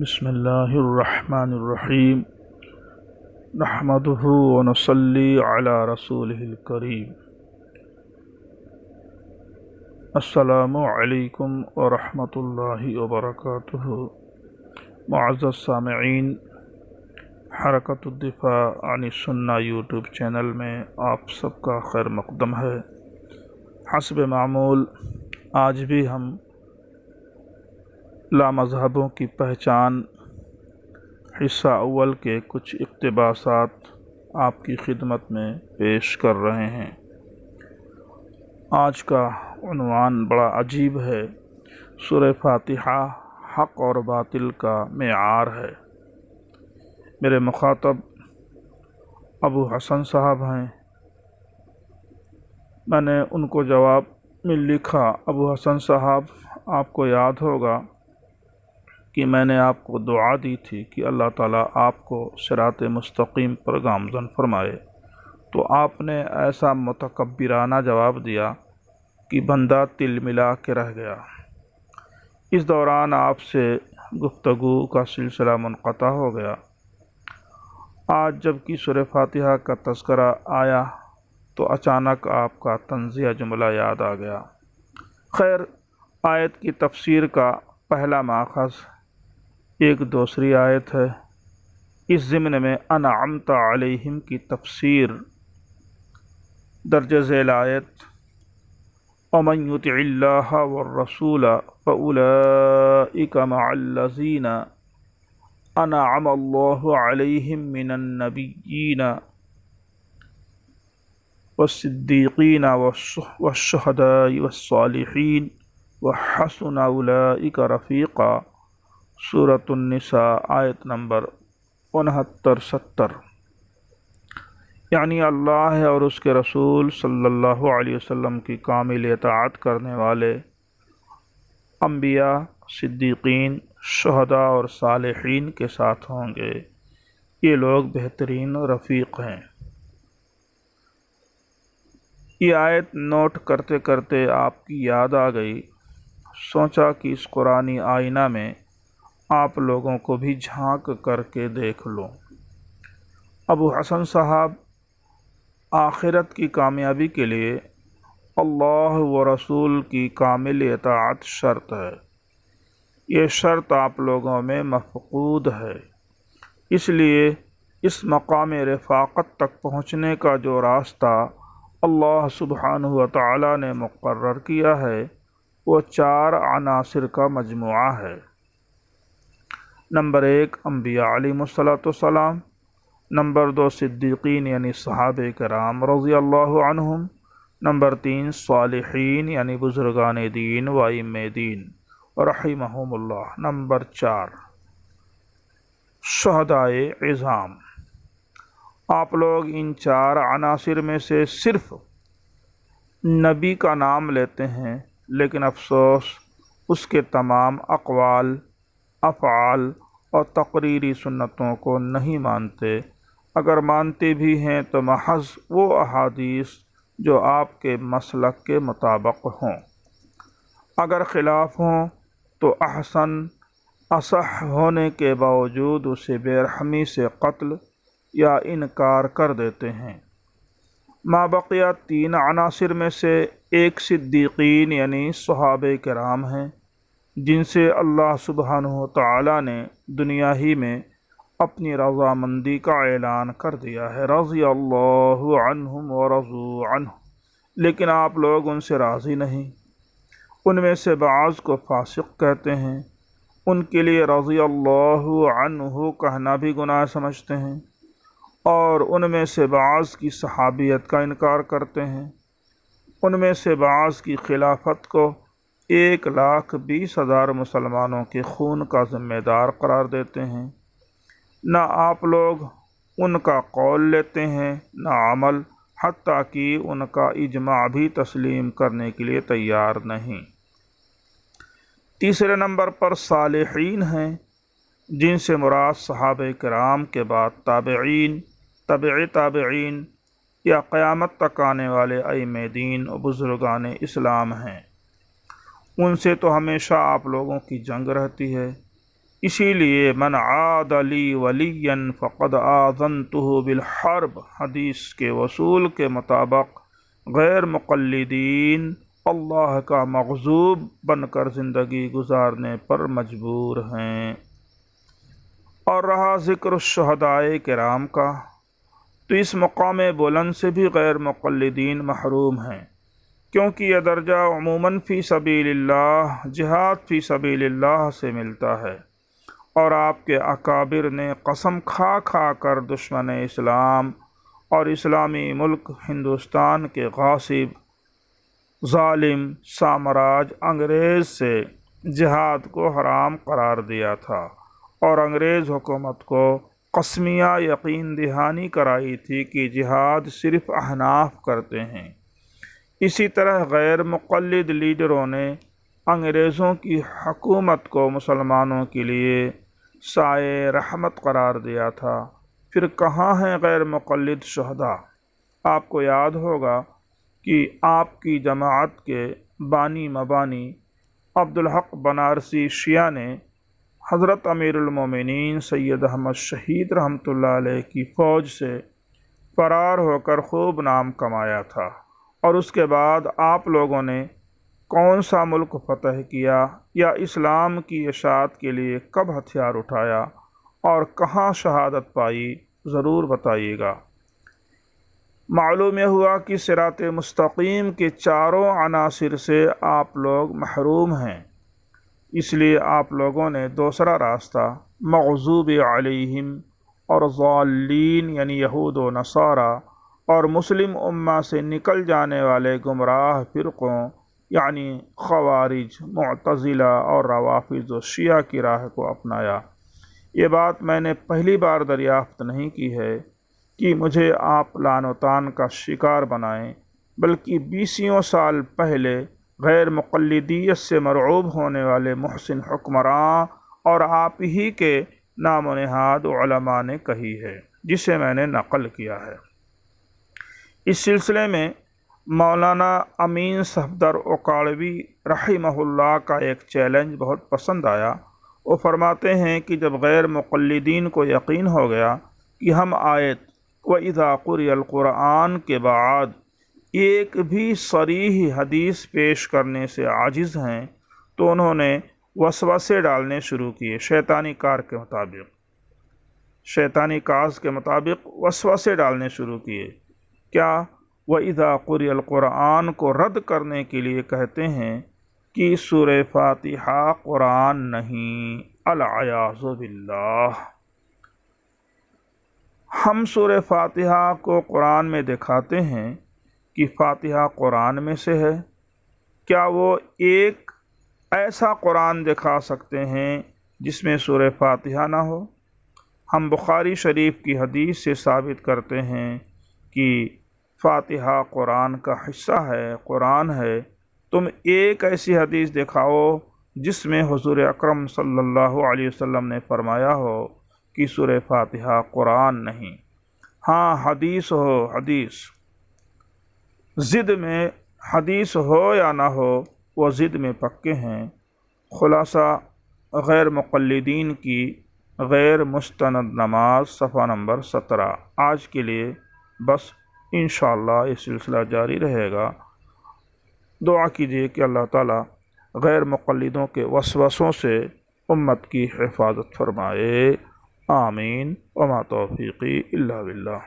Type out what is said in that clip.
بسم اللہ الرحمن الرحیم نحمدہ ونصلی علی رسولہ الکریم۔ السلام علیکم ورحمۃ اللہ وبرکاتہ۔ معزز سامعین، حرکت الدفاع عن السنہ یوٹیوب چینل میں آپ سب کا خیر مقدم ہے۔ حسب معمول آج بھی ہم لامذہبوں کی پہچان حصہ اول کے کچھ اقتباسات آپ کی خدمت میں پیش کر رہے ہیں۔ آج کا عنوان بڑا عجیب ہے، سورہ فاتحہ حق اور باطل کا معیار ہے۔ میرے مخاطب ابو حسن صاحب ہیں۔ میں نے ان کو جواب میں لکھا، ابو حسن صاحب، آپ کو یاد ہوگا کہ میں نے آپ کو دعا دی تھی کہ اللہ تعالیٰ آپ کو صراط مستقیم پر گامزن فرمائے، تو آپ نے ایسا متکبرانہ جواب دیا کہ بندہ تل ملا کے رہ گیا۔ اس دوران آپ سے گفتگو کا سلسلہ منقطع ہو گیا۔ آج جب کہ سورہ فاتحہ کا تذکرہ آیا تو اچانک آپ کا طنزیہ جملہ یاد آ گیا۔ خیر، آیت کی تفسیر کا پہلا ماخذ ایک دوسری آیت ہے۔ اس ضمن میں انعمت علیہم کی تفسیر درج ذیل آیت وَمَن يُطِعِ اللَّهَ وَالرَّسُولَ فَأُولَئِكَ مَعَ الَّذِينَ أَنْعَمَ اللَّهُ عَلَيْهِم مِّنَ النَّبِيِّينَ وَالصِّدِّيقِينَ وَالشُّهَدَاءِ وَالصَّالِحِينَ وَحَسُنَ أُولَئِكَ رَفِيقًا۔ سورۃ النساء آیت نمبر 69-70۔ یعنی اللہ اور اس کے رسول صلی اللہ علیہ وسلم کی کامل اطاعت کرنے والے انبیاء، صدیقین، شہداء اور صالحین کے ساتھ ہوں گے۔ یہ لوگ بہترین رفیق ہیں۔ یہ آیت نوٹ کرتے کرتے آپ کی یاد آ گئی۔ سوچا کہ اس قرآنی آئینہ میں آپ لوگوں کو بھی جھانک کر کے دیکھ لوں۔ ابو حسن صاحب، آخرت کی کامیابی کے لیے اللہ و رسول کی کامل اطاعت شرط ہے۔ یہ شرط آپ لوگوں میں مفقود ہے۔ اس لیے اس مقام رفاقت تک پہنچنے کا جو راستہ اللہ سبحانہ و تعالی نے مقرر کیا ہے وہ 4 عناصر کا مجموعہ ہے۔ نمبر 1 انبیاء علیہم السلام، نمبر 2 صدیقین یعنی صحابہ کرام رضی اللہ عنہم، نمبر 3 صالحین یعنی بزرگان دین و ائمہ دین رحمہم اللہ، نمبر 4 شہدائے عظام۔ آپ لوگ ان 4 عناصر میں سے صرف نبی کا نام لیتے ہیں، لیکن افسوس اس کے تمام اقوال، افعال اور تقریری سنتوں کو نہیں مانتے۔ اگر مانتے بھی ہیں تو محض وہ احادیث جو آپ کے مسلک کے مطابق ہوں۔ اگر خلاف ہوں تو احسن اصح ہونے کے باوجود اسے بے رحمی سے قتل یا انکار کر دیتے ہیں۔ مابقیہ 3 عناصر میں سے ایک صدیقین یعنی صحابہ کرام ہیں، جن سے اللہ سبحانہ و تعالی نے دنیا ہی میں اپنی رضامندی کا اعلان کر دیا ہے، رضی اللہ عنہم ورضوا عنہ، لیکن آپ لوگ ان سے راضی نہیں۔ ان میں سے بعض کو فاسق کہتے ہیں، ان کے لیے رضی اللہ عنہ کہنا بھی گناہ سمجھتے ہیں، اور ان میں سے بعض کی صحابیت کا انکار کرتے ہیں۔ ان میں سے بعض کی خلافت کو 1,20,000 مسلمانوں کے خون کا ذمہ دار قرار دیتے ہیں۔ نہ آپ لوگ ان کا قول لیتے ہیں نہ عمل، حتیٰ کہ ان کا اجماع بھی تسلیم کرنے کے لیے تیار نہیں۔ تیسرے نمبر پر صالحین ہیں، جن سے مراد صحابہ کرام کے بعد تابعین، تابعین یا قیامت تک آنے والے ائمہ دین و بزرگان اسلام ہیں۔ ان سے تو ہمیشہ آپ لوگوں کی جنگ رہتی ہے۔ اسی لیے من عاد لی ولیا فقد آذنتہ بالحرب حدیث کے وصول کے مطابق غیر مقلدین اللہ کا مغضوب بن کر زندگی گزارنے پر مجبور ہیں۔ اور رہا ذکر الشہداء کرام کا، تو اس مقام بلند سے بھی غیر مقلدین محروم ہیں، کیونکہ یہ درجہ عموماً فی سبیل اللہ، جہاد فی سبیل اللہ سے ملتا ہے، اور آپ کے اکابر نے قسم کھا کھا کر دشمن اسلام اور اسلامی ملک ہندوستان کے غاصب ظالم سامراج انگریز سے جہاد کو حرام قرار دیا تھا، اور انگریز حکومت کو قسمیہ یقین دہانی کرائی تھی کہ جہاد صرف احناف کرتے ہیں۔ اسی طرح غیر مقلد لیڈروں نے انگریزوں کی حکومت کو مسلمانوں کے لیے سائے رحمت قرار دیا تھا۔ پھر کہاں ہیں غیر مقلد شہداء؟ آپ کو یاد ہوگا کہ آپ کی جماعت کے بانی مبانی عبدالحق بنارسی شیعہ نے حضرت امیر المومنین سید احمد شہید رحمۃ اللہ علیہ کی فوج سے فرار ہو کر خوب نام کمایا تھا، اور اس کے بعد آپ لوگوں نے کون سا ملک فتح کیا یا اسلام کی اشاعت کے لیے کب ہتھیار اٹھایا اور کہاں شہادت پائی، ضرور بتائیے گا۔ معلوم یہ ہوا کہ صراط مستقیم کے چاروں عناصر سے آپ لوگ محروم ہیں، اس لیے آپ لوگوں نے دوسرا راستہ مغضوب علیہم اور ضالین یعنی یہود و نصارہ اور مسلم امہ سے نکل جانے والے گمراہ فرقوں یعنی خوارج، معتزلہ اور روافض و شیعہ کی راہ کو اپنایا۔ یہ بات میں نے پہلی بار دریافت نہیں کی ہے کہ مجھے آپ لعن و طعن کا شکار بنائیں، بلکہ 20 سال پہلے غیر مقلدیت سے مرعوب ہونے والے محسن حکمراں اور آپ ہی کے نام و نہاد علماء نے کہی ہے، جسے میں نے نقل کیا ہے۔ اس سلسلے میں مولانا امین صفدر اکاڑوی رحمہ اللہ کا ایک چیلنج بہت پسند آیا۔ وہ فرماتے ہیں کہ جب غیر مقلدین کو یقین ہو گیا کہ ہم آیت وَإِذَا قُرِئَ الْقُرْآنَ کے بعد ایک بھی صریح حدیث پیش کرنے سے عاجز ہیں، تو انہوں نے وسوسے ڈالنے شروع کیے، شیطانی کاز کے مطابق وسوسے ڈالنے شروع کیے۔ کیا وَإِذَا قُرِئَ الْقُرْآنَ کو رد کرنے کے لیے کہتے ہیں کہ سورہ فاتحہ قرآن نہیں، العیاذ باللہ۔ ہم سورہ فاتحہ کو قرآن میں دکھاتے ہیں کہ فاتحہ قرآن میں سے ہے۔ کیا وہ ایک ایسا قرآن دکھا سکتے ہیں جس میں سورہ فاتحہ نہ ہو؟ ہم بخاری شریف کی حدیث سے ثابت کرتے ہیں کہ فاتحہ قرآن کا حصہ ہے، قرآن ہے۔ تم ایک ایسی حدیث دکھاؤ جس میں حضور اکرم صلی اللہ علیہ وسلم نے فرمایا ہو کہ سورہ فاتحہ قرآن نہیں۔ ہاں حدیث ہو، حدیث ضد میں، حدیث ہو یا نہ ہو وہ ضد میں پکے ہیں۔ خلاصہ غیر مقلدین کی غیر مستند نماز، صفحہ نمبر 17۔ آج کے لیے بس، انشاءاللہ یہ سلسلہ جاری رہے گا۔ دعا کیجیے کہ اللہ تعالیٰ غیر مقلدوں کے وسوسوں سے امت کی حفاظت فرمائے، آمین۔ وما توفیقی الا باللہ۔